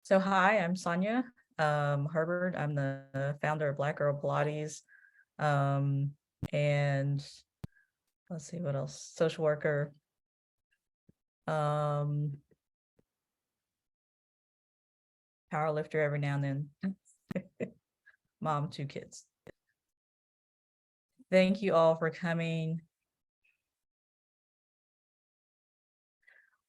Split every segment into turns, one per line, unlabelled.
So hi, I'm Sonja Herbert. I'm the founder of Black Girl Pilates. Um, and let's see what else, social worker, um, power lifter every now and then, mom, 2 kids. Thank you all for coming.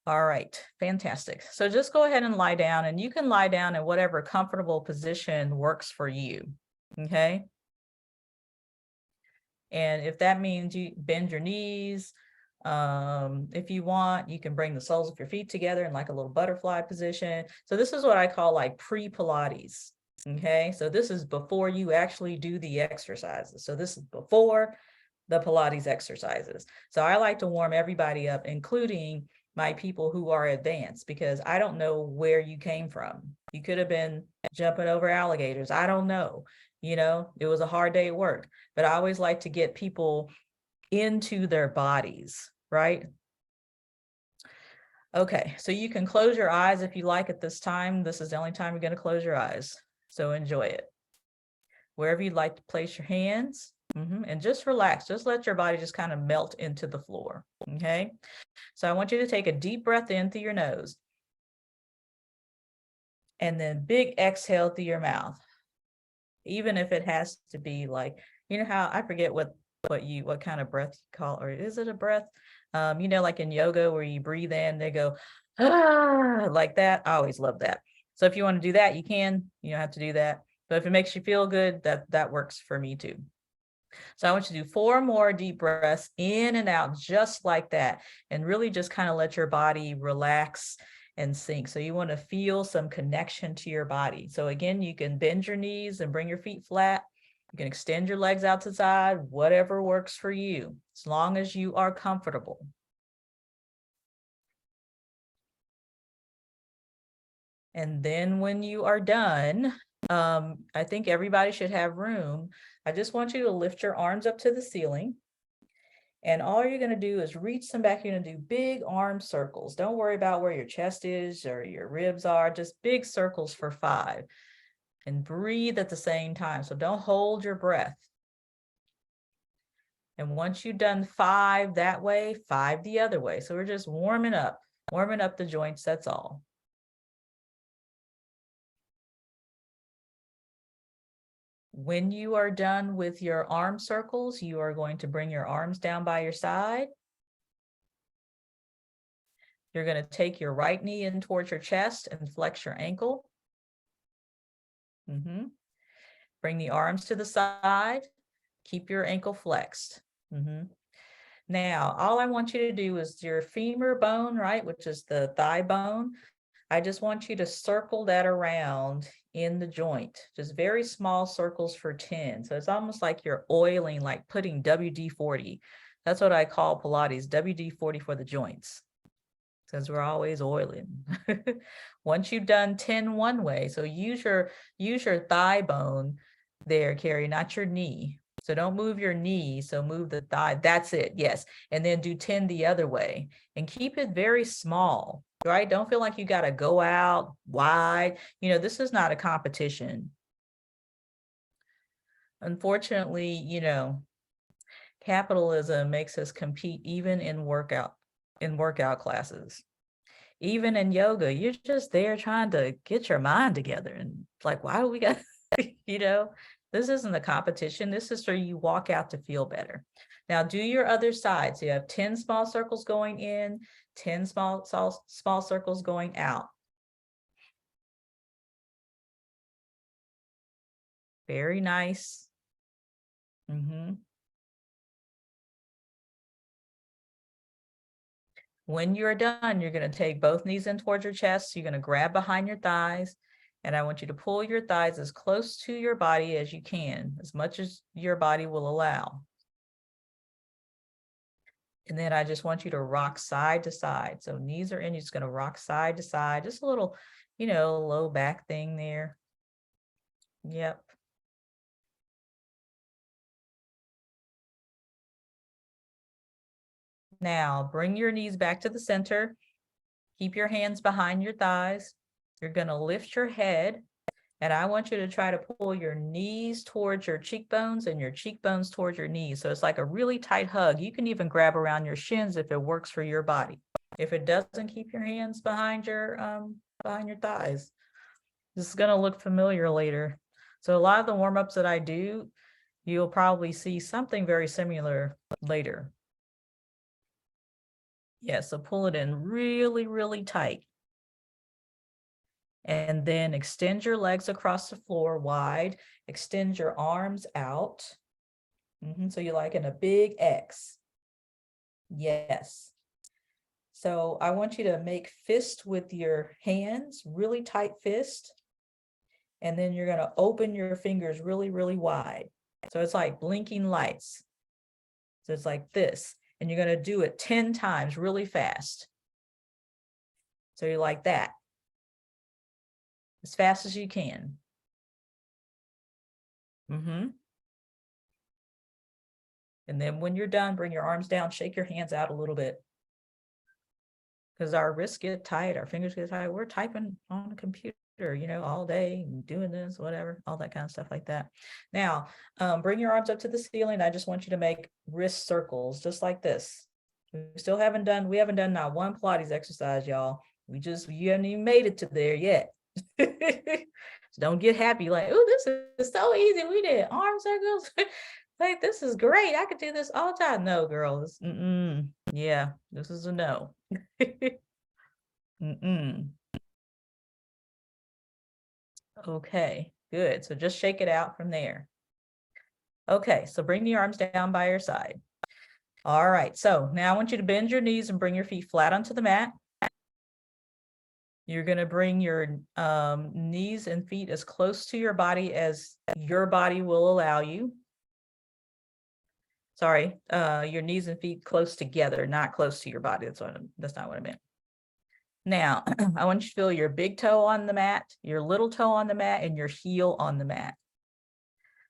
All right, fantastic. So just go ahead and lie down, and you can lie down in whatever comfortable position works for you, okay? And if that means you bend your knees, if you want, you can bring the soles of your feet together in like a little butterfly position. So this is what I call like pre-Pilates. Okay, so this is before you actually do the exercises. So this is before the Pilates exercises. So I like to warm everybody up, including my people who are advanced, because I don't know where you came from. You could have been jumping over alligators. I don't know. You know, it was a hard day at work, but I always like to get people into their bodies, right? Okay, so you can close your eyes if you like at this time. This is the only time you're going to close your eyes. So enjoy it. Wherever you'd like to place your hands, and just relax. Just let your body just kind of melt into the floor, okay? So I want you to take a deep breath in through your nose. And then big exhale through your mouth. Even if it has to be like, you know how, I forget what kind of breath you call, or is it a breath? You know, like in yoga where you breathe in, they go, ah, like that. I always love that. So if you want to do that, you can, you don't have to do that. But if it makes you feel good, that works for me too. So I want you to do 4 more deep breaths in and out, just like that. And really just kind of let your body relax and sink. So you want to feel some connection to your body. So again, you can bend your knees and bring your feet flat. You can extend your legs out to the side, whatever works for you, as long as you are comfortable. And then when you are done, I think everybody should have room. I just want you to lift your arms up to the ceiling. And all you're going to do is reach them back. You're going to do big arm circles. Don't worry about where your chest is or your ribs are, just big circles for 5. And breathe at the same time. So don't hold your breath. And once you've done 5 that way, 5 the other way. So we're just warming up the joints, that's all. When you are done with your arm circles, you are going to bring your arms down by your side. You're going to take your right knee in towards your chest and flex your ankle. Bring the arms to the side. Keep your ankle flexed. Now, all I want you to do is your femur bone, right, which is the thigh bone. I just want you to circle that around in the joint, just very small circles for 10. So it's almost like you're oiling, like putting WD-40. That's what I call Pilates, WD-40 for the joints, because we're always oiling. Once you've done 10 one way, so use your thigh bone there, Carrie, not your knee. So don't move your knee, so move the thigh. That's it, yes. And then do 10 the other way and keep it very small, right? Don't feel like you got to go out wide. You know, this is not a competition. Unfortunately, you know, capitalism makes us compete even in workout classes. Even in yoga, you're just there trying to get your mind together. And it's like, why do we got, you know, this isn't a competition. This is so you walk out to feel better. Now do your other side. So you have 10 small circles going in, 10 small circles going out. Very nice. When you're done, you're going to take both knees in towards your chest. You're going to grab behind your thighs. And I want you to pull your thighs as close to your body as you can, as much as your body will allow. And then I just want you to rock side to side. So knees are in, you're just going to rock side to side, just a little, you know, low back thing there. Yep. Now bring your knees back to the center. Keep your hands behind your thighs. You're going to lift your head, and I want you to try to pull your knees towards your cheekbones and your cheekbones towards your knees. So it's like a really tight hug. You can even grab around your shins if it works for your body. If it doesn't, keep your hands behind your thighs. This is going to look familiar later. So a lot of the warm-ups that I do, you'll probably see something very similar later. Yeah, so pull it in really, really tight. And then extend your legs across the floor wide. Extend your arms out. So you're like in a big X. Yes. So I want you to make fist with your hands, really tight fist. And then you're going to open your fingers really, really wide. So it's like blinking lights. So it's like this. And you're going to do it 10 times really fast. So you're like that. As fast as you can. And then when you're done, bring your arms down, shake your hands out a little bit. Because our wrists get tight, our fingers get tight. We're typing on a computer, all day, and doing this, whatever, all that kind of stuff like that. Now, bring your arms up to the ceiling. I just want you to make wrist circles, just like this. We haven't done not one Pilates exercise, y'all. You haven't even made it to there yet. So don't get happy like, oh, this is so easy. We did arm circles. Like, this is great. I could do this all the time. No, girls. Yeah, this is a no. Okay, good. So just shake it out from there. Okay, so bring the arms down by your side. All right, so now I want you to bend your knees and bring your feet flat onto the mat. You're going to bring your knees and feet as close to your body as your body will allow you. Sorry, your knees and feet close together, not close to your body. That's not what I meant. Now, I want you to feel your big toe on the mat, your little toe on the mat, and your heel on the mat.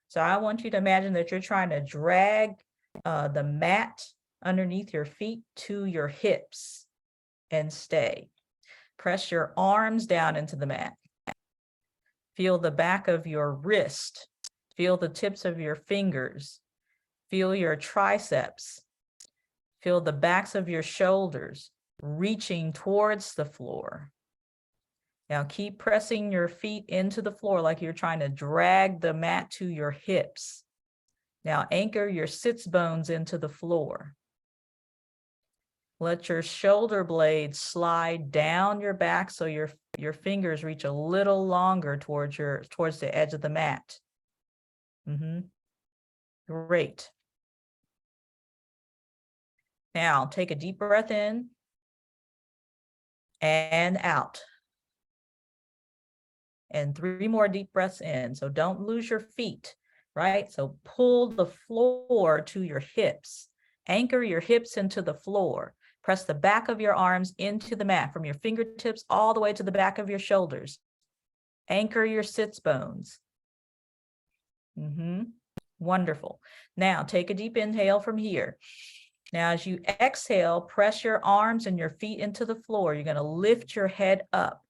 So I want you to imagine that you're trying to drag the mat underneath your feet to your hips and stay. Press your arms down into the mat. Feel the back of your wrist. Feel the tips of your fingers. Feel your triceps. Feel the backs of your shoulders reaching towards the floor. Now keep pressing your feet into the floor like you're trying to drag the mat to your hips. Now anchor your sits bones into the floor. Let your shoulder blades slide down your back so your fingers reach a little longer towards the edge of the mat. Great. Now take a deep breath in and out. And 3 more deep breaths in. So don't lose your feet, right? So pull the floor to your hips. Anchor your hips into the floor. Press the back of your arms into the mat from your fingertips all the way to the back of your shoulders. Anchor your sits bones. Wonderful. Now take a deep inhale from here. Now, as you exhale, press your arms and your feet into the floor. You're going to lift your head up.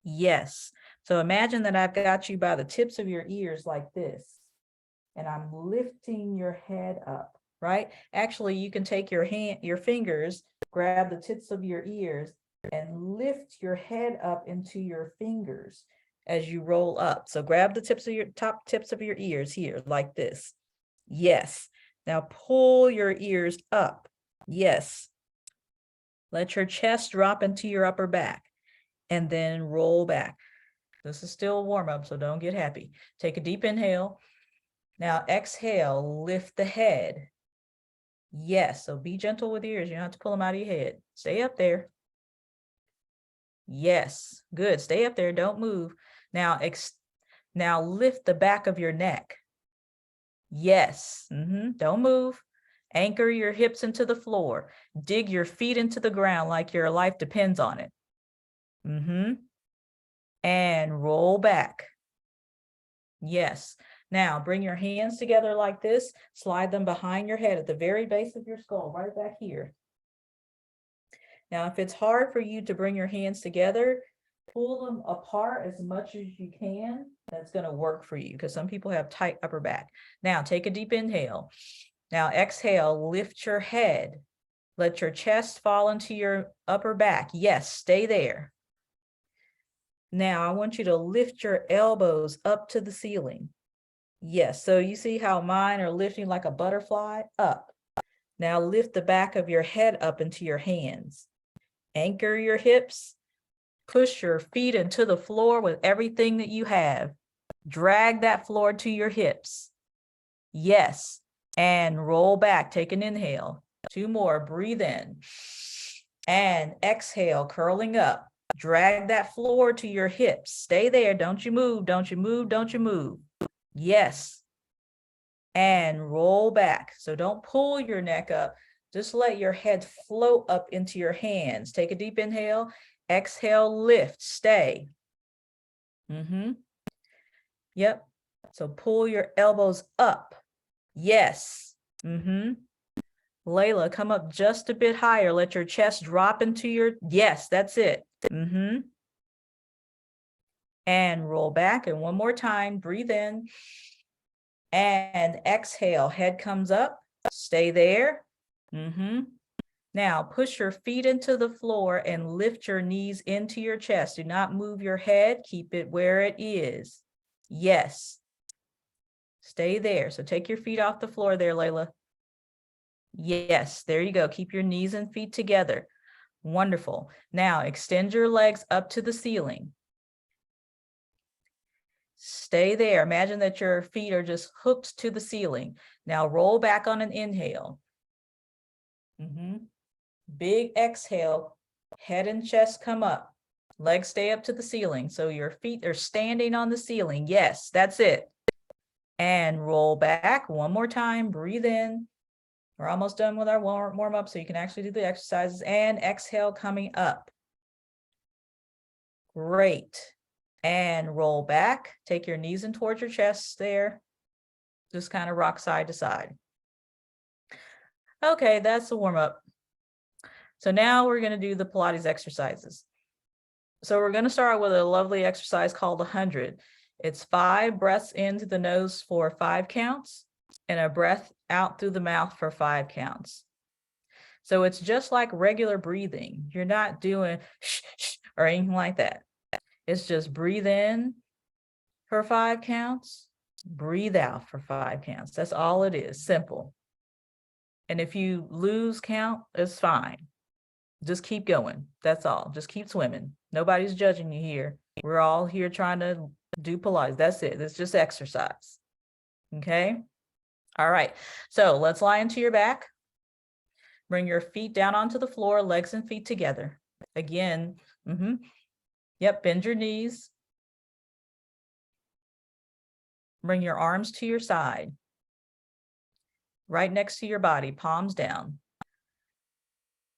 Yes. So imagine that I've got you by the tips of your ears like this, and I'm lifting your head up, right? Actually, you can take your fingers, grab the tips of your ears, and lift your head up into your fingers as you roll up. So grab the top tips of your ears here like this. Yes. Now pull your ears up. Yes. Let your chest drop into your upper back and then roll back. This is still a warm up, so don't get happy. Take a deep inhale. Now exhale, lift the head. Yes, so be gentle with your ears. You don't have to pull them out of your head. Stay up there. Yes, good. Stay up there. Don't move. Now, now lift the back of your neck. Yes, don't move. Anchor your hips into the floor. Dig your feet into the ground like your life depends on it. And roll back. Yes. Now bring your hands together like this. Slide them behind your head at the very base of your skull, right back here. Now, if it's hard for you to bring your hands together, pull them apart as much as you can. That's going to work for you because some people have tight upper back. Now, take a deep inhale. Now, exhale, lift your head. Let your chest fall into your upper back. Yes, stay there. Now, I want you to lift your elbows up to the ceiling. Yes, so you see how mine are lifting like a butterfly up. Now, lift the back of your head up into your hands. Anchor your hips. Push your feet into the floor with everything that you have. Drag that floor to your hips. Yes, and roll back. Take an inhale. 2 more. Breathe in. And exhale, curling up. Drag that floor to your hips. Stay there. Don't you move. Don't you move. Don't you move. Yes. And roll back. So don't pull your neck up. Just let your head float up into your hands. Take a deep inhale. Exhale, lift. Stay. Yep. So pull your elbows up. Yes. Layla, come up just a bit higher. Let your chest drop into your, yes, that's it. And roll back. And one more time, breathe in. And exhale, head comes up. Stay there. Now push your feet into the floor and lift your knees into your chest. Do not move your head. Keep it where it is. Yes. Stay there. So take your feet off the floor there, Layla. Yes, there you go. Keep your knees and feet together. Wonderful. Now extend your legs up to the ceiling. Stay there. Imagine that your feet are just hooked to the ceiling. Now roll back on an inhale. Big exhale. Head and chest come up. Legs stay up to the ceiling. So your feet are standing on the ceiling. Yes, that's it. And roll back one more time. Breathe in. We're almost done with our warm up, so you can actually do the exercises. And exhale, coming up. Great. And roll back. Take your knees in towards your chest there. Just kind of rock side to side. Okay, that's the warm up. So now we're going to do the Pilates exercises. So we're going to start with a lovely exercise called 100. It's 5 breaths into the nose for 5 counts and a breath out through the mouth for 5 counts. So it's just like regular breathing. You're not doing shh, shh, or anything like that. It's just breathe in for 5 counts, breathe out for 5 counts. That's all it is, simple. And if you lose count, it's fine. Just keep going. That's all. Just keep swimming. Nobody's judging you here. We're all here trying to do Pilates. That's it. It's just exercise. Okay. All right. So let's lie into your back. Bring your feet down onto the floor, legs and feet together. Again. Yep. Bend your knees. Bring your arms to your side. Right next to your body, palms down.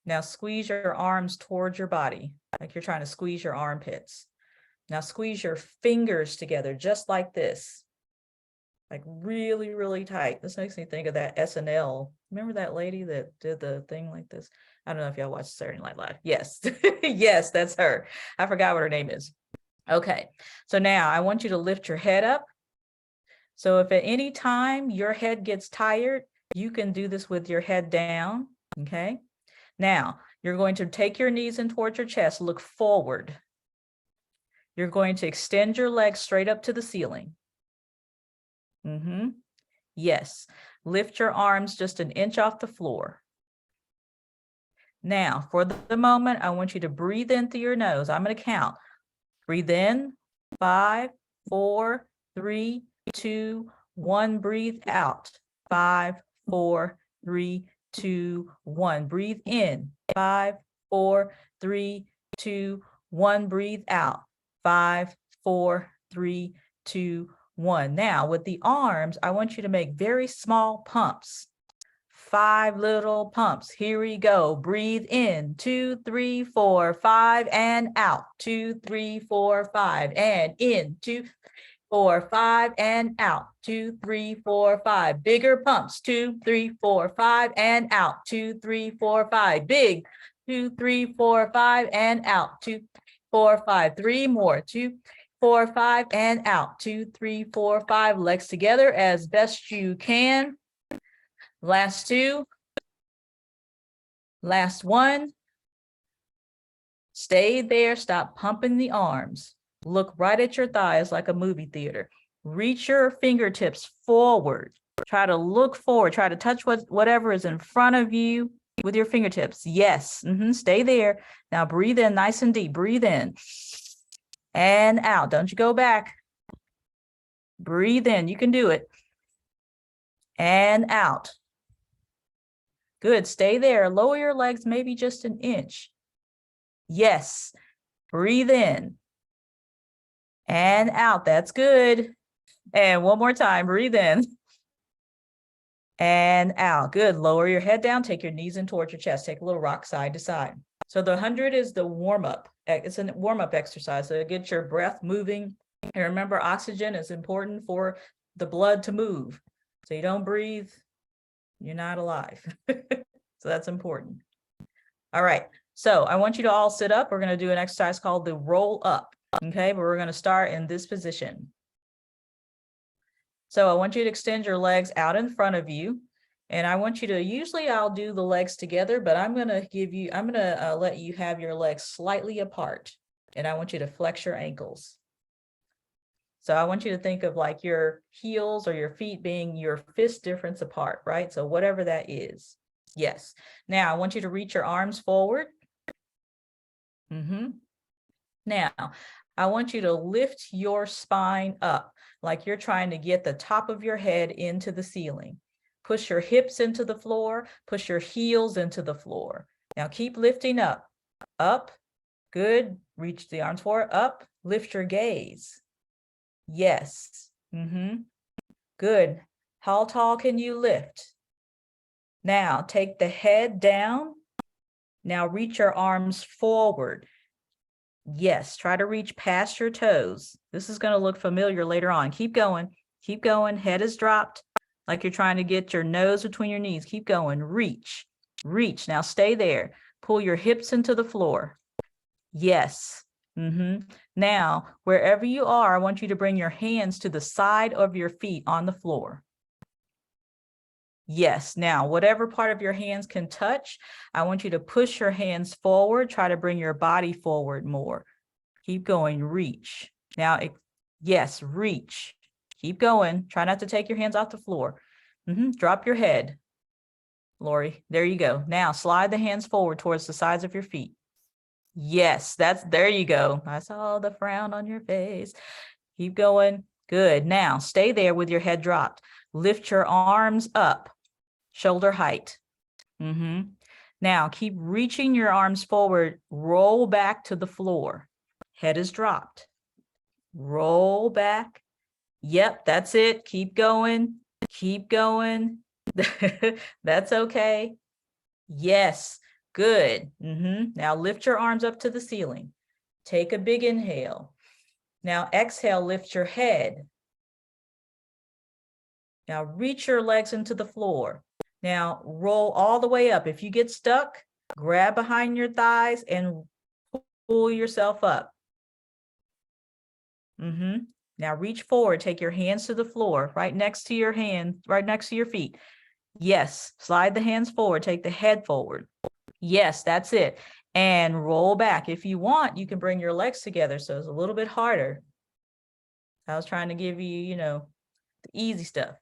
Now squeeze your arms towards your body, like you're trying to squeeze your armpits. Now squeeze your fingers together, just like this. Like really, really tight. This makes me think of that SNL. Remember that lady that did the thing like this? I don't know if y'all watched Saturday Night Live. Yes, yes, that's her. I forgot what her name is. Okay, so now I want you to lift your head up. So if at any time your head gets tired, you can do this with your head down, okay? Now, you're going to take your knees in towards your chest, look forward. You're going to extend your legs straight up to the ceiling. Yes, lift your arms just an inch off the floor. Now, for the moment, I want you to breathe in through your nose. I'm going to count. Breathe in, 5, 4, 3, 2, 1. Breathe out, 5, 4, 3, 2, 1. Breathe in, 5, 4, 3, 2, 1. Breathe out, 5, 4, 3, 2, 1. Now with the arms, I want you to make very small pumps. 5 little pumps. Here we go. Breathe in, 2, 3, 4, 5, and out. 2, 3, 4, 5, and in. 2, 4, 5, and out. 2, 3, 4, 5. Bigger pumps. 2, 3, 4, 5, and out. 2, 3, 4, 5. Big 2, 3, 4, 5, and out. 2, 4, 5, 3 more. 2, 4, 5, and out. 2, 3, 4, 5. Legs together as best you can. Last 2. Last 1. Stay there. Stop pumping the arms. Look right at your thighs like a movie theater. Reach your fingertips forward. Try to look forward. Try to touch whatever is in front of you with your fingertips. Yes. Stay there. Now breathe in nice and deep. Breathe in and out. Don't you go back. Breathe in. You can do it. And out. Good. Stay there. Lower your legs maybe just an inch. Yes. Breathe in and out. That's good. And one more time. Breathe in and out. Good. Lower your head down. Take your knees in towards your chest. Take a little rock side to side. So the 100 is the warm-up. It's a warm-up exercise. So get your breath moving. And remember, oxygen is important for the blood to move. So you don't breathe, you're not alive. So that's important. All right. So I want you to all sit up. We're going to do an exercise called the roll up. Okay. But we're going to start in this position. So I want you to extend your legs out in front of you. And I want you to, usually I'll do the legs together, but I'm going to let you have your legs slightly apart. And I want you to flex your ankles. So I want you to think of like your heels or your feet being your fist difference apart, right? So whatever that is. Yes. Now I want you to reach your arms forward. Now I want you to lift your spine up like you're trying to get the top of your head into the ceiling. Push your hips into the floor, push your heels into the floor. Now keep lifting up, up, good. Reach the arms forward, up, lift your gaze. Yes. Good. How tall can you lift? Now take the head down. Now reach your arms forward. Yes, try to reach past your toes. This is going to look familiar later on. Keep going. Keep going. Head is dropped like you're trying to get your nose between your knees. Keep going. Reach. Reach. Now stay there. Pull your hips into the floor. Yes. Now, wherever you are, I want you to bring your hands to the side of your feet on the floor. Yes. Now, whatever part of your hands can touch, I want you to push your hands forward. Try to bring your body forward more. Keep going. Reach. Now, yes, reach. Keep going. Try not to take your hands off the floor. Drop your head, Lori. There you go. Now, slide the hands forward towards the sides of your feet. Yes, there you go. I saw the frown on your face. Keep going. Good. Now, stay there with your head dropped. Lift your arms up, shoulder height. Now, keep reaching your arms forward. Roll back to the floor. Head is dropped. Roll back. Yep, that's it. Keep going. Keep going. That's okay. Yes. Good. Now lift your arms up to the ceiling. Take a big inhale. Now exhale, lift your head. Now reach your legs into the floor. Now roll all the way up. If you get stuck, grab behind your thighs and pull yourself up. Now reach forward, take your hands to the floor, right next to your feet. Yes, slide the hands forward, take the head forward. Yes, that's it. And roll back. If you want, you can bring your legs together. So it's a little bit harder. I was trying to give you, the easy stuff.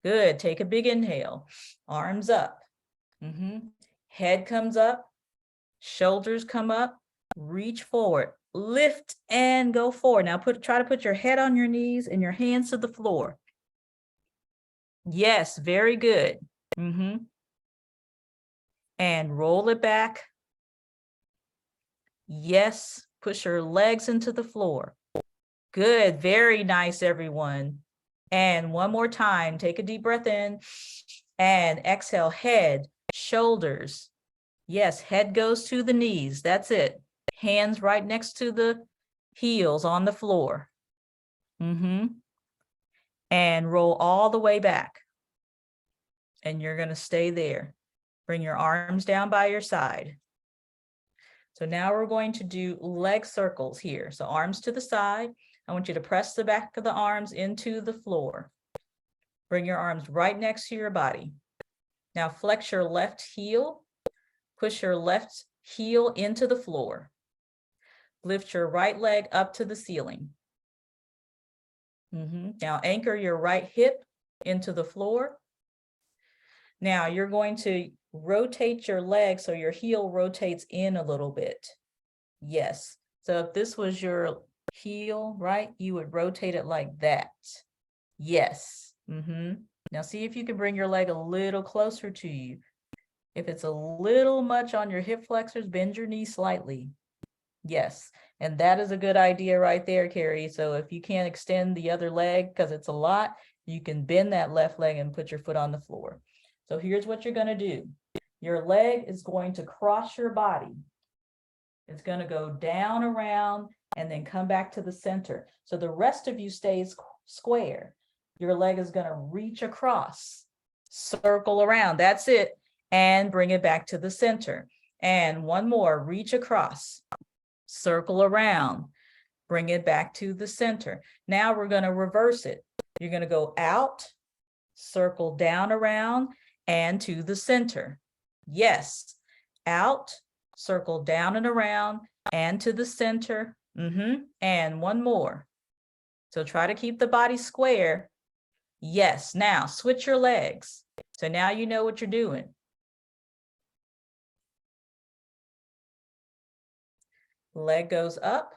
Good. Take a big inhale. Arms up. Head comes up. Shoulders come up. Reach forward. Lift and go forward. Now try to put your head on your knees and your hands to the floor. Yes, very good. And roll it back. Yes, push your legs into the floor. Good, very nice, everyone. And one more time, take a deep breath in and exhale, head, shoulders. Yes, head goes to the knees. That's it. Hands right next to the heels on the floor. And roll all the way back. And you're going to stay there. Bring your arms down by your side. So now we're going to do leg circles here. So arms to the side. I want you to press the back of the arms into the floor. Bring your arms right next to your body. Now flex your left heel. Push your left heel into the floor. Lift your right leg up to the ceiling. Now anchor your right hip into the floor. Now you're going to rotate your leg so your heel rotates in a little bit. Yes. So if this was your heel, right, you would rotate it like that. Yes. Now see if you can bring your leg a little closer to you. If it's a little much on your hip flexors, bend your knee slightly. Yes. And that is a good idea right there, Carrie. So if you can't extend the other leg because it's a lot, you can bend that left leg and put your foot on the floor. So here's what you're going to do. Your leg is going to cross your body. It's going to go down, around, and then come back to the center. So the rest of you stays square. Your leg is going to reach across, circle around. That's it. And bring it back to the center. And one more, reach across, circle around, bring it back to the center. Now we're going to reverse it. You're going to go out, circle down, around, and to the center. Yes. Out, circle down and around, and to the center. And one more. So try to keep the body square. Yes. Now switch your legs. So now you know what you're doing. Leg goes up.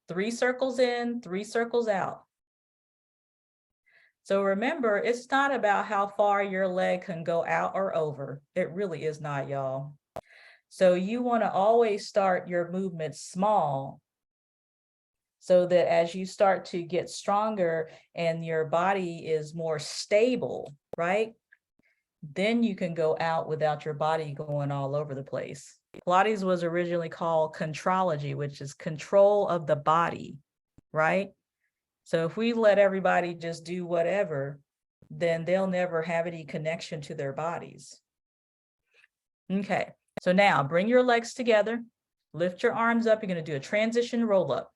3 circles in, 3 circles out. So remember, it's not about how far your leg can go out or over. It really is not, y'all. So you want to always start your movement small so that as you start to get stronger and your body is more stable, right? Then you can go out without your body going all over the place. Pilates was originally called contrology, which is control of the body, right? So if we let everybody just do whatever, then they'll never have any connection to their bodies. Okay, so now bring your legs together, lift your arms up. You're going to do a transition roll up.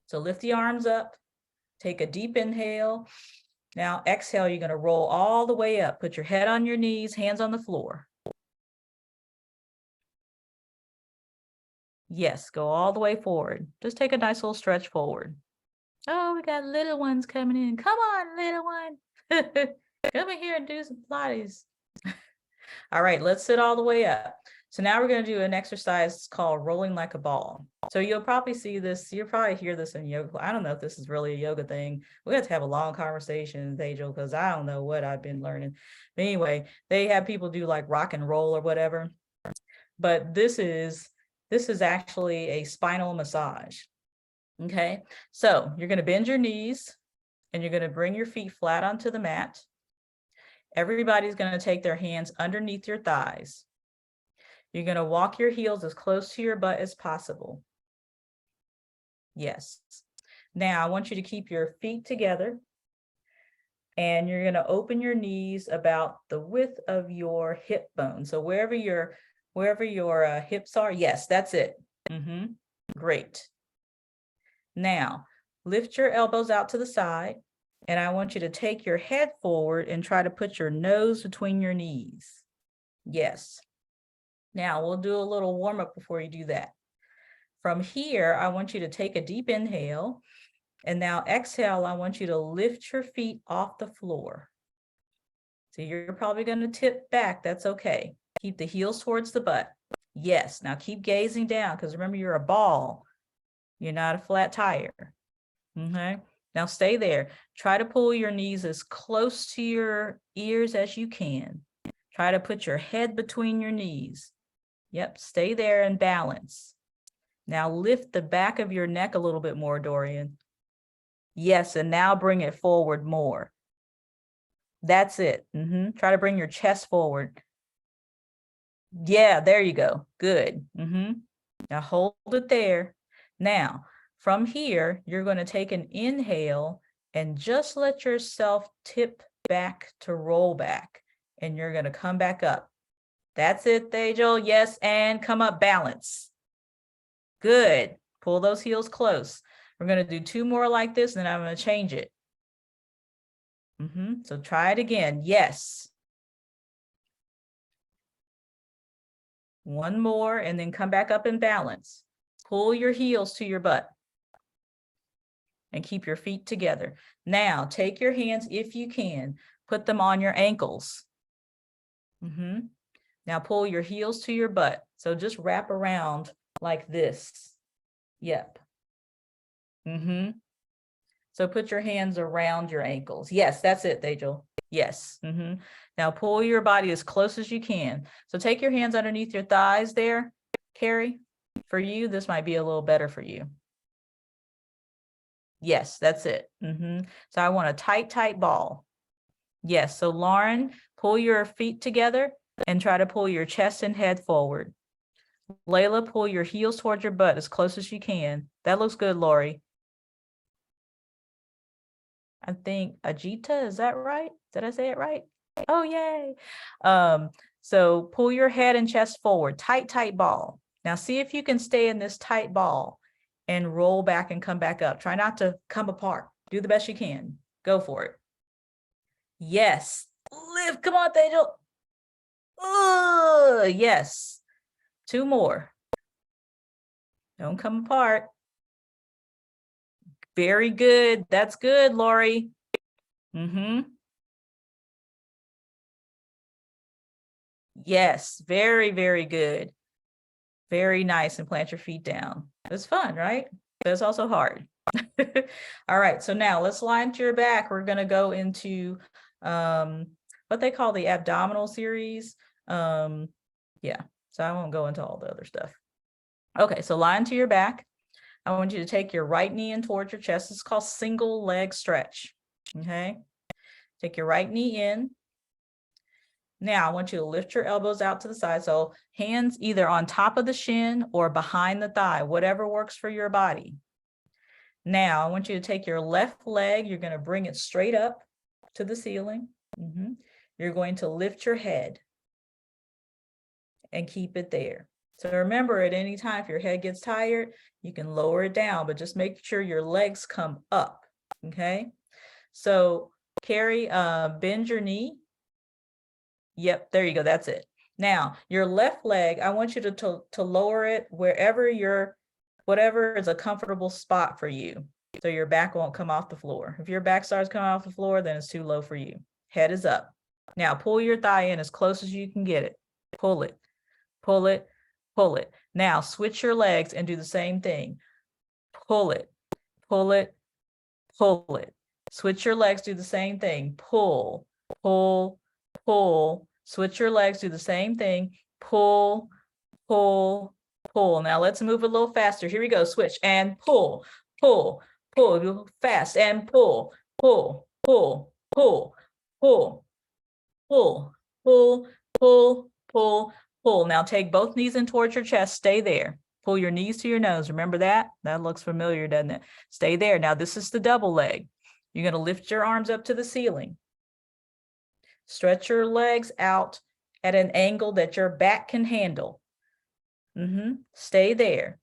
So lift the arms up, take a deep inhale. Now exhale, you're going to roll all the way up. Put your head on your knees, hands on the floor. Yes, go all the way forward. Just take a nice little stretch forward. Oh, we got little ones coming in. Come on, little one. Come in here and do some Pilates. All right, let's sit all the way up. So now we're going to do an exercise called rolling like a ball. So you'll probably see this, you'll probably hear this in yoga. I don't know if this is really a yoga thing. We have to have a long conversation, Tejal, because I don't know what I've been learning. But anyway, they have people do like rock and roll or whatever. But this is actually a spinal massage. Okay, so you're going to bend your knees and you're going to bring your feet flat onto the mat. Everybody's going to take their hands underneath your thighs. You're going to walk your heels as close to your butt as possible. Yes. Now I want you to keep your feet together and you're going to open your knees about the width of your hip bone. So wherever your hips are, yes, that's it. Great. Now, lift your elbows out to the side, and I want you to take your head forward and try to put your nose between your knees. Yes. Now, we'll do a little warm-up before you do that. From here, I want you to take a deep inhale, and now exhale, I want you to lift your feet off the floor. So you're probably going to tip back. That's okay. Keep the heels towards the butt. Yes. Now keep gazing down because remember, you're a ball. You're not a flat tire. Okay. Now stay there. Try to pull your knees as close to your ears as you can. Try to put your head between your knees. Yep. Stay there and balance. Now lift the back of your neck a little bit more, Dorian. Yes. And now bring it forward more. That's it. Try to bring your chest forward. Yeah, there you go. Good. Now hold it there. Now, from here, you're going to take an inhale and just let yourself tip back to roll back. And you're going to come back up. That's it, Tejal. Yes, and come up, balance. Good. Pull those heels close. We're going to do 2 more like this, and then I'm going to change it. So try it again. Yes. 1 more, and then come back up in balance. Pull your heels to your butt and keep your feet together. Now, take your hands, if you can, put them on your ankles. Now pull your heels to your butt. So just wrap around like this. Yep. So put your hands around your ankles. Yes, that's it, Tejal. Yes. Now pull your body as close as you can. So take your hands underneath your thighs there, Carrie. For you, this might be a little better for you. Yes, that's it. So I want a tight, tight ball. Yes. So Lauren, pull your feet together and try to pull your chest and head forward. Layla, pull your heels towards your butt as close as you can. That looks good, Lori. I think Ajita, is that right? Did I say it right? Oh, yay. So pull your head and chest forward, tight, tight ball. Now see if you can stay in this tight ball and roll back and come back up. Try not to come apart. Do the best you can. Go for it. Yes. Lift. Come on, Tejal. Yes. 2 more. Don't come apart. Very good. That's good, Lori. Yes, very, very good. Very nice. And plant your feet down. It's fun, right? But it's also hard. All right. So now let's line to your back. We're going to go into what they call the abdominal series. Yeah. So I won't go into all the other stuff. Okay. So line to your back. I want you to take your right knee in towards your chest. It's called single leg stretch. Okay. Take your right knee in. Now I want you to lift your elbows out to the side. So hands either on top of the shin or behind the thigh, whatever works for your body. Now I want you to take your left leg. You're going to bring it straight up to the ceiling. You're going to lift your head and keep it there. So remember, at any time, if your head gets tired, you can lower it down, but just make sure your legs come up. Okay. So Carrie, bend your knee. Yep, there you go. That's it. Now, your left leg, I want you to lower it wherever whatever is a comfortable spot for you. So your back won't come off the floor. If your back starts coming off the floor, then it's too low for you. Head is up. Now, pull your thigh in as close as you can get it. Pull it, pull it, pull it. Now, switch your legs and do the same thing. Pull it, pull it, pull it. Switch your legs, do the same thing. Pull, pull, pull. Switch your legs, do the same thing. Pull, pull, pull. Now let's move a little faster. Here we go. Switch and pull, pull, pull. Fast and pull, pull, pull, pull, pull, pull, pull, pull, pull, pull. Now take both knees in towards your chest. Stay there. Pull your knees to your nose. Remember that? That looks familiar, doesn't it? Stay there. Now this is the double leg. You're going to lift your arms up to the ceiling. Stretch your legs out at an angle that your back can handle. Stay there.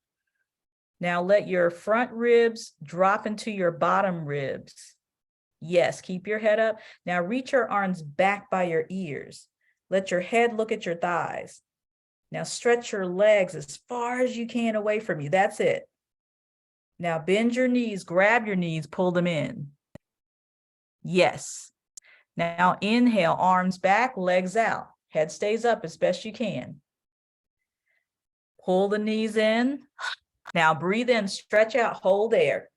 Now let your front ribs drop into your bottom ribs. Yes, keep your head up. Now reach your arms back by your ears. Let your head look at your thighs. Now stretch your legs as far as you can away from you. That's it. Now bend your knees, grab your knees, pull them in. Yes. Now inhale, arms back, legs out. Head stays up as best you can. Pull the knees in. Now breathe in, stretch out, hold there.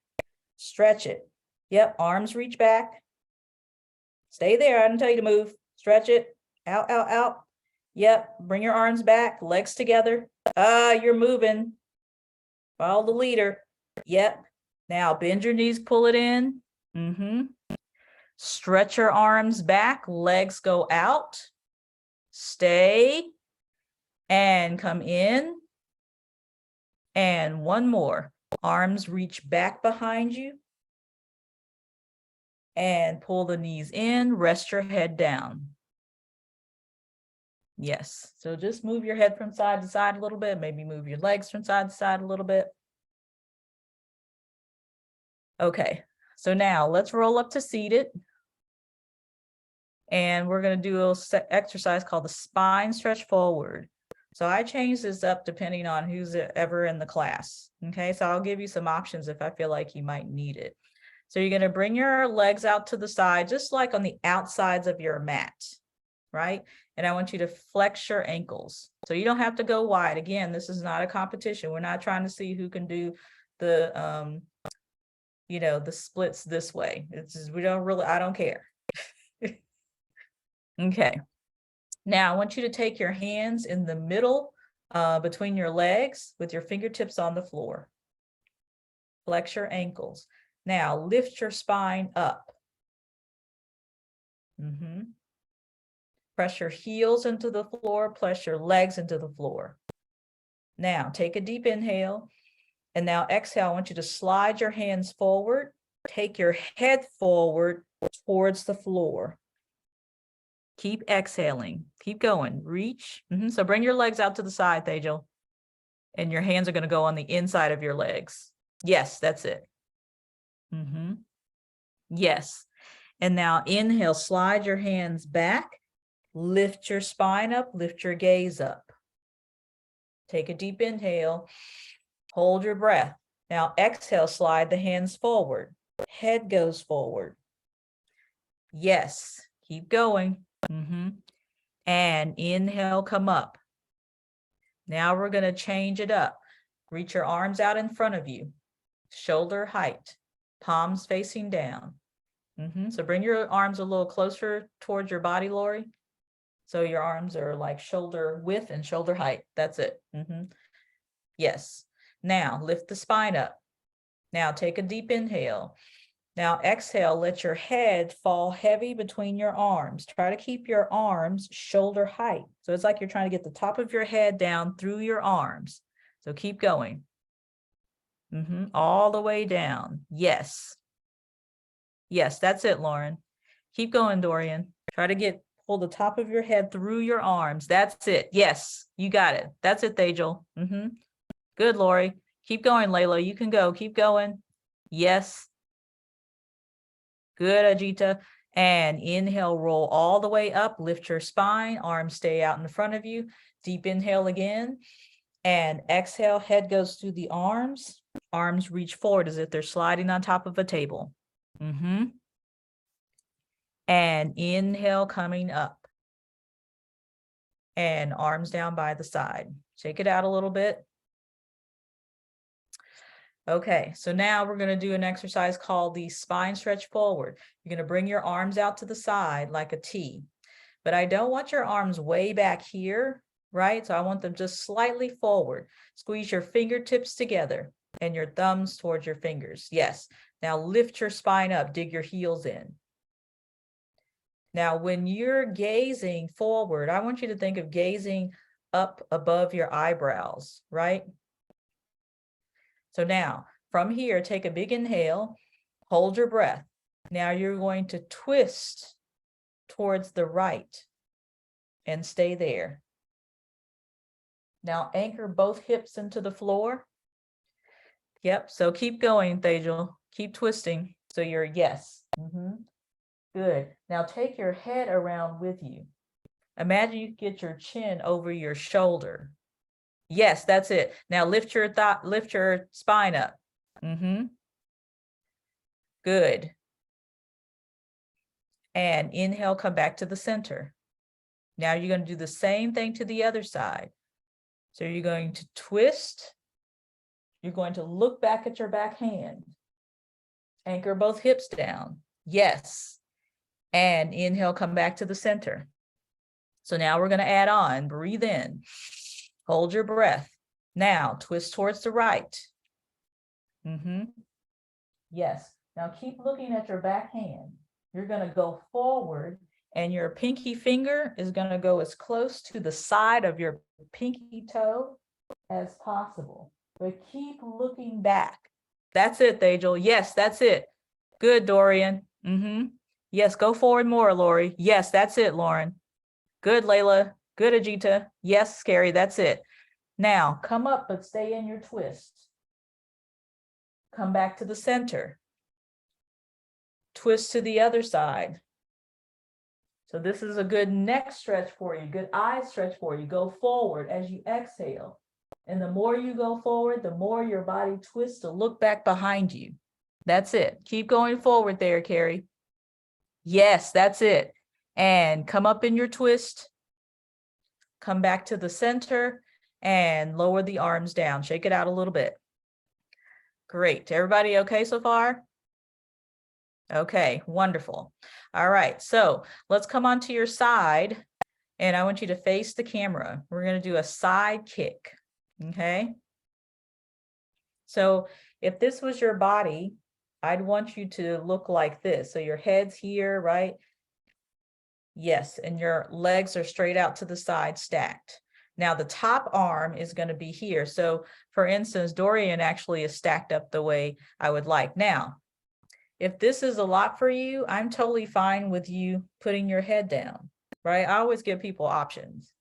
Stretch it. Yep, arms reach back. Stay there, I didn't tell you to move. Stretch it, out, out, out. Yep, bring your arms back, legs together. You're moving. Follow the leader. Yep. Now bend your knees, pull it in. Stretch your arms back, legs go out. Stay and come in. And one more. Arms reach back behind you. And pull the knees in, rest your head down. Yes. So just move your head from side to side a little bit. Maybe move your legs from side to side a little bit. Okay. So now let's roll up to seated. And we're going to do an exercise called the spine stretch forward. So I change this up depending on who's ever in the class. Okay. So I'll give you some options if I feel like you might need it. So you're going to bring your legs out to the side, just like on the outsides of your mat. Right? And I want you to flex your ankles. So you don't have to go wide. Again, this is not a competition. We're not trying to see who can do the, the splits this way. It's just, I don't care. Okay. Now I want you to take your hands in the middle between your legs with your fingertips on the floor. Flex your ankles. Now lift your spine up. Press your heels into the floor, press your legs into the floor. Now take a deep inhale. And now exhale, I want you to slide your hands forward. Take your head forward towards the floor. Keep exhaling. Keep going. Reach. So bring your legs out to the side, Tejal. And your hands are going to go on the inside of your legs. Yes, that's it. Yes. And now inhale, slide your hands back. Lift your spine up, lift your gaze up. Take a deep inhale, hold your breath. Now exhale, slide the hands forward. Head goes forward. Yes, keep going. And inhale, come up. Now we're going to change it up. Reach your arms out in front of you. Shoulder height, palms facing down. So bring your arms a little closer towards your body, Lori. So your arms are like shoulder width and shoulder height. That's it. Yes. Now lift the spine up. Now take a deep inhale. Now exhale, let your head fall heavy between your arms. Try to keep your arms shoulder height. So it's like you're trying to get the top of your head down through your arms. So keep going. All the way down. Yes. Yes, that's it, Lauren. Keep going, Dorian. Try to pull the top of your head through your arms. That's it. Yes, you got it. That's it, Tejal. Good, Lori. Keep going, Layla. You can go. Keep going. Yes. Good, Ajita. And inhale, roll all the way up. Lift your spine. Arms stay out in front of you. Deep inhale again. And exhale, head goes through the arms. Arms reach forward as if they're sliding on top of a table. And inhale, coming up. And arms down by the side. Shake it out a little bit. Okay, so now we're going to do an exercise called the spine stretch forward. You're going to bring your arms out to the side like a T. But I don't want your arms way back here, right? So I want them just slightly forward. Squeeze your fingertips together and your thumbs towards your fingers. Yes. Now lift your spine up, dig your heels in. Now, when you're gazing forward, I want you to think of gazing up above your eyebrows, right? So now, from here, take a big inhale, hold your breath. Now you're going to twist towards the right and stay there. Now anchor both hips into the floor. Yep, so keep going, Tejal. Keep twisting. So you're yes. Good. Now take your head around with you. Imagine you get your chin over your shoulder. Yes, that's it. Now lift your spine up. Good. And inhale, come back to the center. Now you're going to do the same thing to the other side. So you're going to twist. You're going to look back at your back hand. Anchor both hips down. Yes. And inhale, come back to the center. So now we're going to add on. Breathe in. Hold your breath. Now twist towards the right. Yes. Now keep looking at your back hand. You're going to go forward and your pinky finger is going to go as close to the side of your pinky toe as possible. But keep looking back. That's it, Tejal. Yes, that's it. Good, Dorian. Yes, go forward more, Lori. Yes, that's it, Lauren. Good, Layla. Good, Ajita. Yes, Scary, that's it. Now, come up, but stay in your twist. Come back to the center. Twist to the other side. So this is a good neck stretch for you, good eye stretch for you. Go forward as you exhale. And the more you go forward, the more your body twists to look back behind you. That's it. Keep going forward there, Carrie. Yes, that's it. And come up in your twist. Come back to the center and lower the arms down. Shake it out a little bit. Great. Everybody okay so far? Okay, wonderful. All right, so let's come onto your side and I want you to face the camera. We're going to do a side kick, okay? So if this was your body, I'd want you to look like this. So your head's here, right? Yes, and your legs are straight out to the side stacked. Now the top arm is going to be here. So for instance, Dorian actually is stacked up the way I would like. Now, if this is a lot for you, I'm totally fine with you putting your head down, right? I always give people options.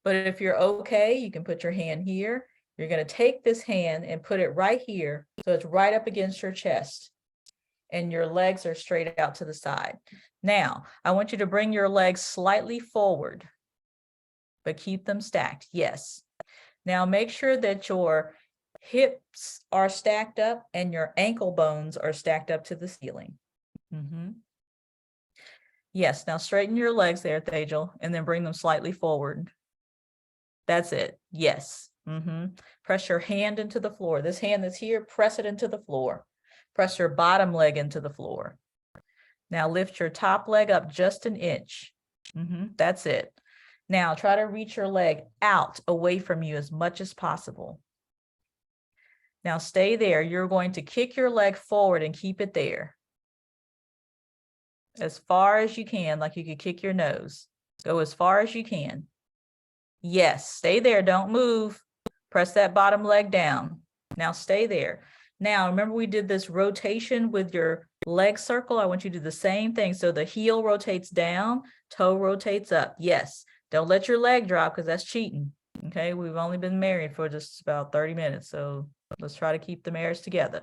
But if you're okay, you can put your hand here. You're going to take this hand and put it right here. So it's right up against your chest and your legs are straight out to the side. Now, I want you to bring your legs slightly forward, but keep them stacked. Yes. Now make sure that your hips are stacked up and your ankle bones are stacked up to the ceiling. Yes, now straighten your legs there, Tejal, and then bring them slightly forward. That's it. Yes. Press your hand into the floor. This hand that's here, press it into the floor. Press your bottom leg into the floor. Now lift your top leg up just an inch. That's it. Now try to reach your leg out away from you as much as possible. Now stay there. You're going to kick your leg forward and keep it there. As far as you can, like you could kick your nose. Go as far as you can. Yes, stay there. Don't move. Press that bottom leg down. Now stay there. Now, remember we did this rotation with your leg circle. I want you to do the same thing. So the heel rotates down, toe rotates up. Yes, don't let your leg drop because that's cheating. Okay, we've only been married for just about 30 minutes. So let's try to keep the marriage together.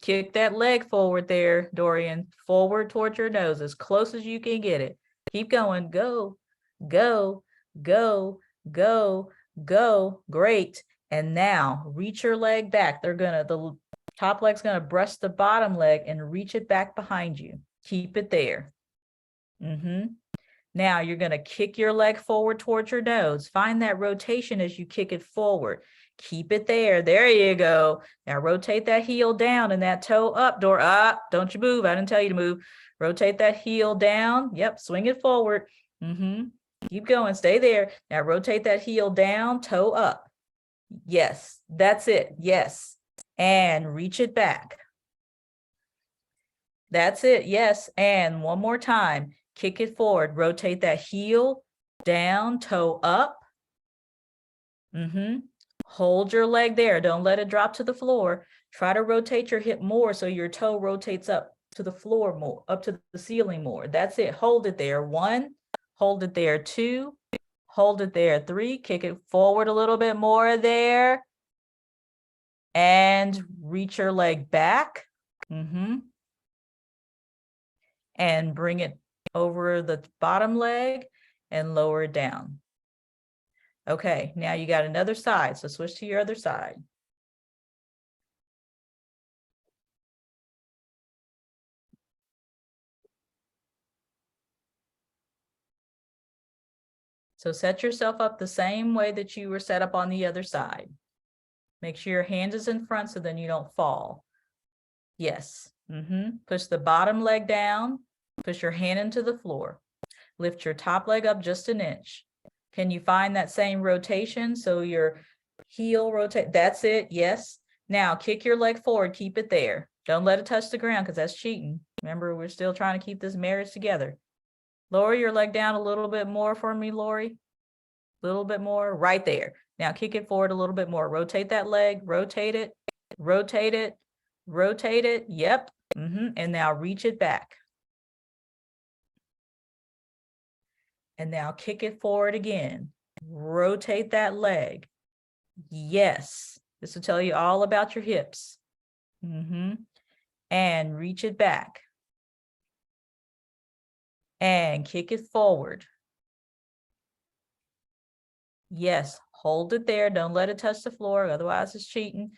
Kick that leg forward there, Dorian, forward towards your nose as close as you can get it. Keep going. Go, go, go, go, go. Great. And now reach your leg back. The top leg's gonna brush the bottom leg and reach it back behind you. Keep it there. Now you're gonna kick your leg forward towards your nose. Find that rotation as you kick it forward. Keep it there. There you go. Now rotate that heel down and that toe up, up. Don't you move. I didn't tell you to move. Rotate that heel down. Yep, swing it forward. Keep going. Stay there. Now rotate that heel down, toe up. Yes, that's it. Yes. And reach it back. That's it. Yes. And one more time. Kick it forward. Rotate that heel down, toe up. Hold your leg there. Don't let it drop to the floor. Try to rotate your hip more so your toe rotates up to the floor more, up to the ceiling more. That's it. Hold it there. 1, hold it there. 2, hold it there. 3, kick it forward a little bit more there. And reach your leg back. And bring it over the bottom leg and lower it down. Okay, now you got another side, so switch to your other side. So set yourself up the same way that you were set up on the other side. Make sure your hand is in front so then you don't fall. Yes. Push the bottom leg down. Push your hand into the floor. Lift your top leg up just an inch. Can you find that same rotation? So your heel rotate. That's it. Yes. Now kick your leg forward. Keep it there. Don't let it touch the ground because that's cheating. Remember, we're still trying to keep this marriage together. Lower your leg down a little bit more for me, Lori. A little bit more. Right there. Now kick it forward a little bit more. Rotate that leg. Rotate it. Rotate it. Rotate it. Yep. And now reach it back. And now kick it forward again. Rotate that leg. Yes. This will tell you all about your hips. And reach it back. And kick it forward. Yes, hold it there. Don't let it touch the floor, otherwise it's cheating.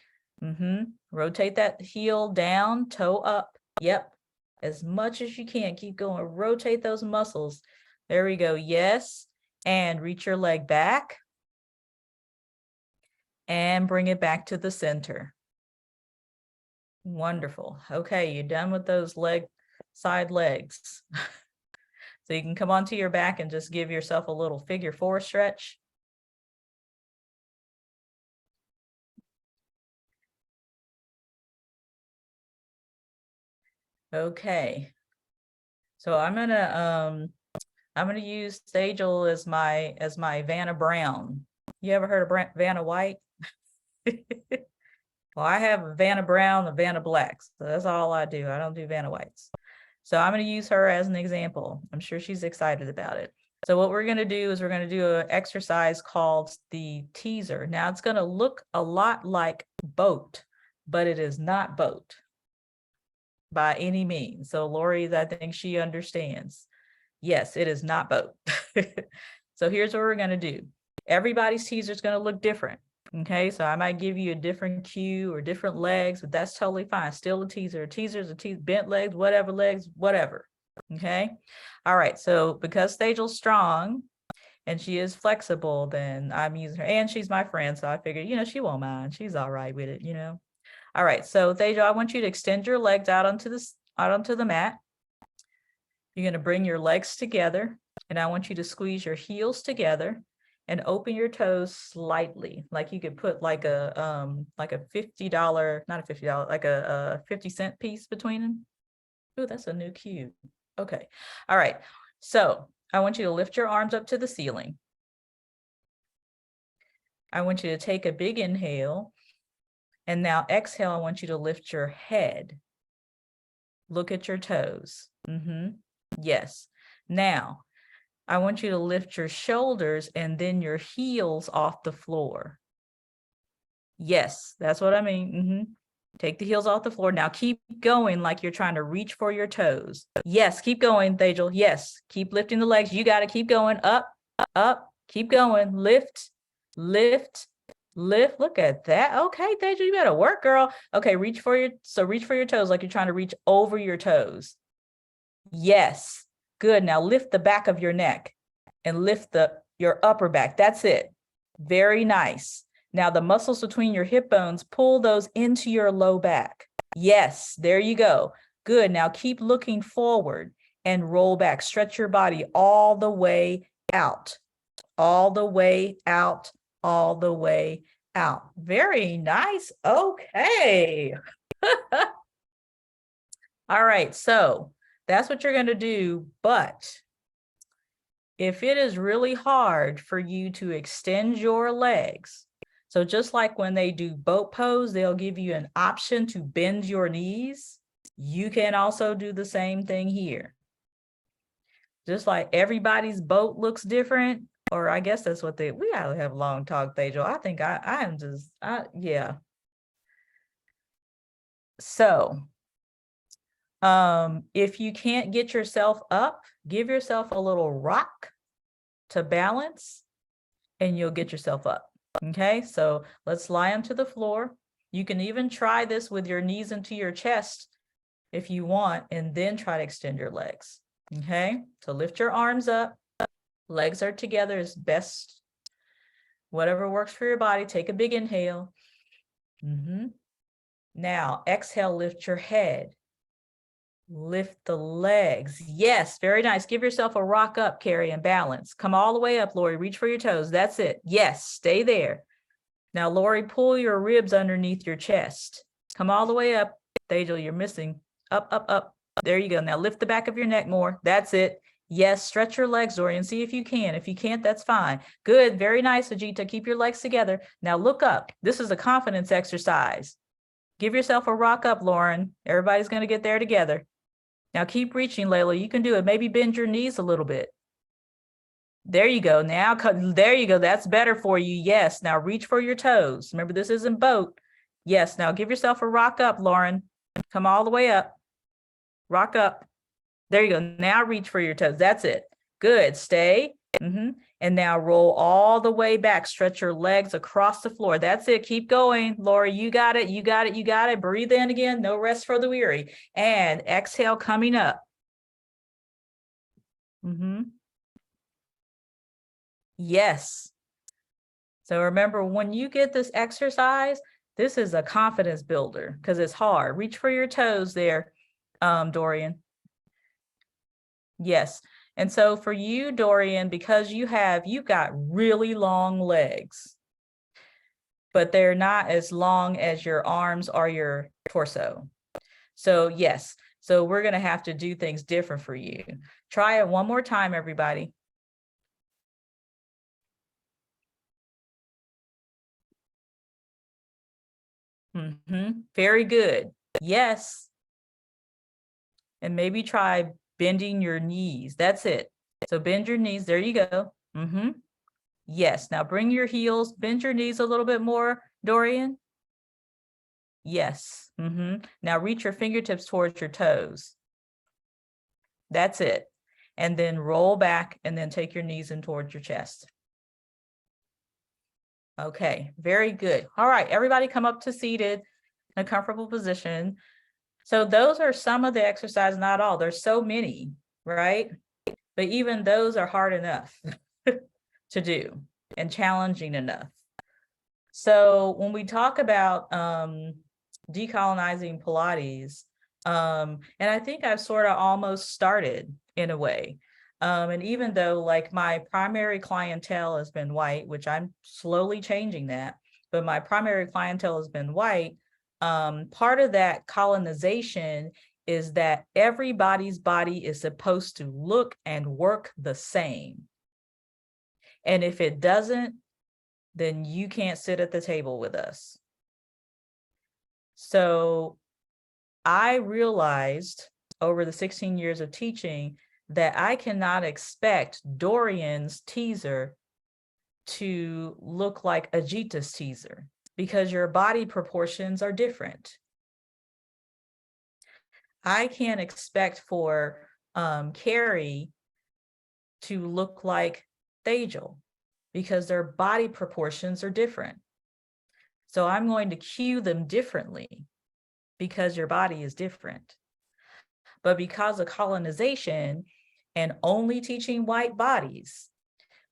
Rotate that heel down, toe up. Yep, as much as you can. Keep going. Rotate those muscles. There we go. Yes, and reach your leg back. And bring it back to the center. Wonderful. Okay, you're done with those side legs. So you can come onto your back and just give yourself a little figure 4 stretch. Okay. So I'm gonna use Tejal as my Vanna Brown. You ever heard of Vanna White? Well, I have a Vanna Brown, a Vanna Black. So that's all I do. I don't do Vanna Whites. So I'm going to use her as an example. I'm sure she's excited about it. So what we're going to do is we're going to do an exercise called the teaser. Now it's going to look a lot like boat, but it is not boat by any means. So Lori, I think she understands. Yes, it is not boat. So here's what we're going to do. Everybody's teaser is going to look different. Okay, so I might give you a different cue or different legs, but that's totally fine. Still a teaser. A teaser is a teaser, bent legs, whatever. Okay. All right. So because Tejal's strong and she is flexible, then I'm using her, and she's my friend. So I figured, she won't mind. She's all right with it, All right. So Tejal, I want you to extend your legs out onto the mat. You're going to bring your legs together, and I want you to squeeze your heels together and open your toes slightly, like you could put like a $50, not a $50, like a 50-cent piece between them. Oh, that's a new cue. Okay. All right. So I want you to lift your arms up to the ceiling. I want you to take a big inhale. And now exhale, I want you to lift your head. Look at your toes. Yes. Now, I want you to lift your shoulders and then your heels off the floor. Yes, that's what I mean. Take the heels off the floor. Now keep going like you're trying to reach for your toes. Yes, keep going, Tejal. Yes, keep lifting the legs. You got to keep going up, up, keep going. Lift, lift, lift. Look at that. Okay, Tejal, you better work, girl. Okay, reach for your toes like you're trying to reach over your toes. Yes. Good. Now lift the back of your neck and lift your upper back. That's it. Very nice. Now the muscles between your hip bones, pull those into your low back. Yes, there you go. Good. Now keep looking forward and roll back. Stretch your body all the way out. All the way out. All the way out. Very nice. Okay. All right. So that's what you're going to do. But if it is really hard for you to extend your legs, so just like when they do boat pose, they'll give you an option to bend your knees. You can also do the same thing here. Just like everybody's boat looks different, or I guess that's what we gotta have long talk, Tejal. I think yeah. So, if you can't get yourself up, give yourself a little rock to balance and you'll get yourself up. Okay, so let's lie onto the floor. You can even try this with your knees into your chest if you want, and then try to extend your legs. Okay, so lift your arms up. Legs are together is best. Whatever works for your body. Take a big inhale. Now exhale, lift your head. Lift the legs. Yes, very nice. Give yourself a rock up, Carrie, and balance. Come all the way up, Lori. Reach for your toes. That's it. Yes, stay there. Now, Lori, pull your ribs underneath your chest. Come all the way up. Tejal, you're missing. Up, up, up. There you go. Now lift the back of your neck more. That's it. Yes, stretch your legs, Lori, and see if you can. If you can't, that's fine. Good. Very nice, Ajita. Keep your legs together. Now look up. This is a confidence exercise. Give yourself a rock up, Lauren. Everybody's going to get there together. Now keep reaching, Layla. You can do it. Maybe bend your knees a little bit. There you go. Now, there you go. That's better for you. Yes. Now reach for your toes. Remember, this isn't boat. Yes. Now give yourself a rock up, Lauren. Come all the way up. Rock up. There you go. Now reach for your toes. That's it. Good. Stay. And now roll all the way back. Stretch your legs across the floor. That's it. Keep going. Laura, you got it. You got it. You got it. Breathe in again. No rest for the weary. And exhale coming up. Yes. So remember, when you get this exercise, this is a confidence builder because it's hard. Reach for your toes there, Dorian. Yes. And so for you, Dorian, because you've got really long legs, but they're not as long as your arms or your torso. So yes. So we're going to have to do things different for you. Try it one more time, everybody. Very good. Yes. And maybe try bending your knees. That's it. So bend your knees. There you go. Yes. Now bring your heels, bend your knees a little bit more, Dorian. Yes. Now reach your fingertips towards your toes. That's it. And then roll back and then take your knees in towards your chest. Okay, very good. All right, everybody come up to seated in a comfortable position. So those are some of the exercises, not all. There's so many, right? But even those are hard enough to do and challenging enough. So when we talk about decolonizing Pilates, and I think I've sort of almost started in a way. And even though like my primary clientele has been white, which I'm slowly changing that, but my primary clientele has been white, part of that colonization is that everybody's body is supposed to look and work the same. And if it doesn't, then you can't sit at the table with us. So I realized over the 16 years of teaching that I cannot expect Dorian's teaser to look like Ajita's teaser because your body proportions are different. I can't expect for Carrie to look like Tejal because their body proportions are different. So I'm going to cue them differently because your body is different. But because of colonization and only teaching white bodies,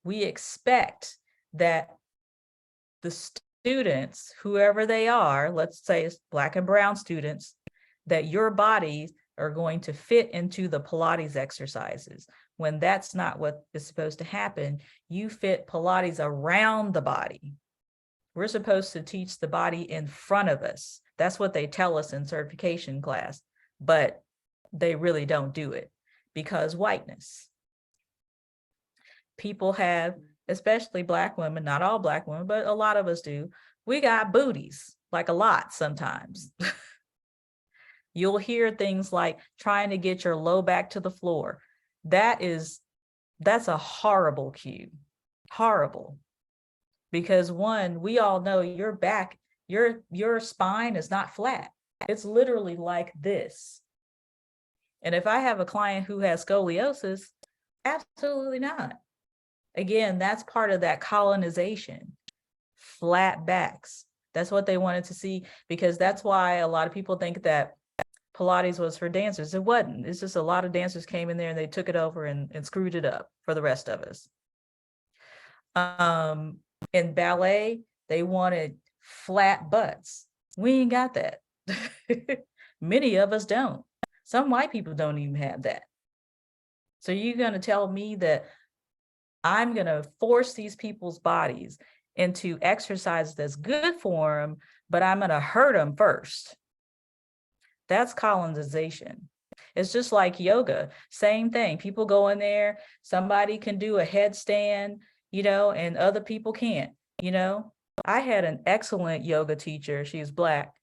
we expect that the students, whoever they are, let's say it's Black and brown students, that your bodies are going to fit into the Pilates exercises. When that's not what is supposed to happen, you fit Pilates around the body. We're supposed to teach the body in front of us. That's what they tell us in certification class, but they really don't do it because whiteness. People have, especially Black women, not all Black women, but a lot of us do. We got booties, like a lot sometimes. You'll hear things like trying to get your low back to the floor. That's a horrible cue, horrible. Because one, we all know your back, your spine is not flat. It's literally like this. And if I have a client who has scoliosis, absolutely not. Again, that's part of that colonization, flat backs. That's what they wanted to see, because that's why a lot of people think that Pilates was for dancers. It wasn't. It's just a lot of dancers came in there and they took it over and screwed it up for the rest of us. In ballet, they wanted flat butts. We ain't got that. Many of us don't. Some white people don't even have that. So you're going to tell me that I'm going to force these people's bodies into exercise that's good for them, but I'm going to hurt them first. That's colonization. It's just like yoga, same thing. People go in there, somebody can do a headstand, and other people can't, I had an excellent yoga teacher. She's Black,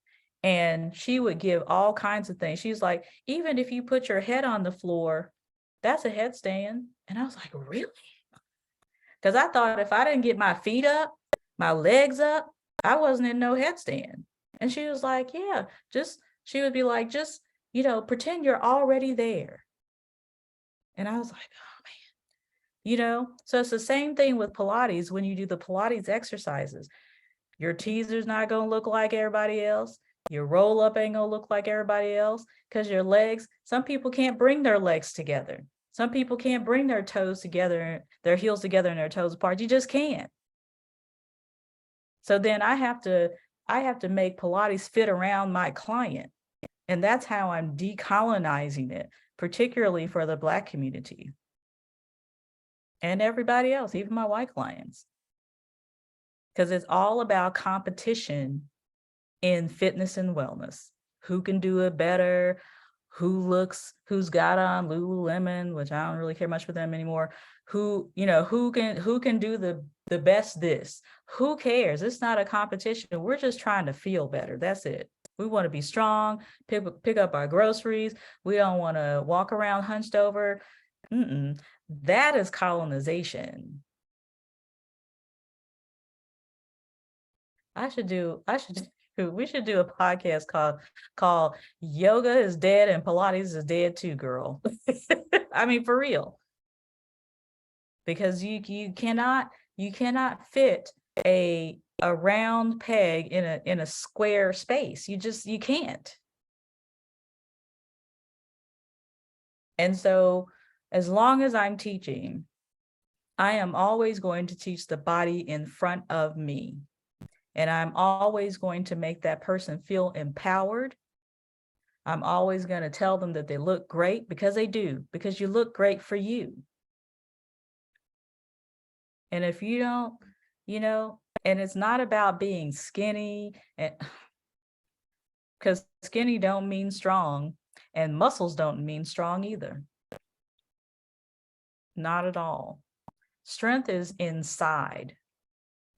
and she would give all kinds of things. She's like, even if you put your head on the floor, that's a headstand. And I was like, really? Because I thought if I didn't get my feet up, my legs up, I wasn't in no headstand. And she was like, yeah, she would be like, just, pretend you're already there. And I was like, oh man, so it's the same thing with Pilates. When you do the Pilates exercises, your teaser's not going to look like everybody else. Your roll up ain't going to look like everybody else, because your legs, some people can't bring their legs together. Some people can't bring their toes together, their heels together and their toes apart. You just can't. So then I have to make Pilates fit around my client. And that's how I'm decolonizing it, particularly for the Black community and everybody else, even my white clients. Because it's all about competition in fitness and wellness. Who can do it better? Who's got on Lululemon, which I don't really care much for them anymore. Who can do the best this? Who cares? It's not a competition. We're just trying to feel better. That's it. We want to be strong, pick up our groceries. We don't want to walk around hunched over. That is colonization. We should do a podcast called Yoga is Dead and Pilates is Dead Too, girl. I mean, for real. Because you cannot fit a round peg in a square space. You can't. And so as long as I'm teaching, I am always going to teach the body in front of me. And I'm always going to make that person feel empowered. I'm always going to tell them that they look great, because they do, because you look great for you. And if you don't, and it's not about being skinny, because skinny don't mean strong, and muscles don't mean strong either. Not at all. Strength is inside.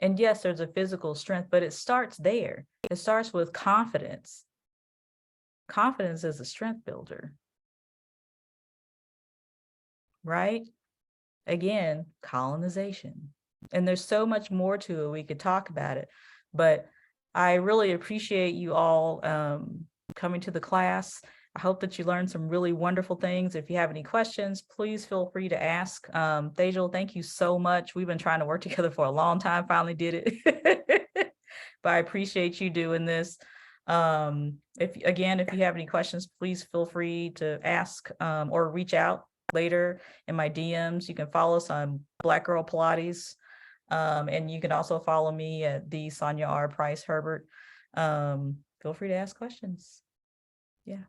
And yes, there's a physical strength, but it starts there. It starts with confidence. Confidence is a strength builder. Right? Again, colonization. And there's so much more to it. We could talk about it, but I really appreciate you all coming to the class. I hope that you learned some really wonderful things. If you have any questions, please feel free to ask. Tejal, thank you so much. We've been trying to work together for a long time, finally did it. But I appreciate you doing this. If you have any questions, please feel free to ask or reach out later in my DMs. You can follow us on Black Girl Pilates. And you can also follow me at the Sonja R. Price Herbert. Feel free to ask questions. Yeah.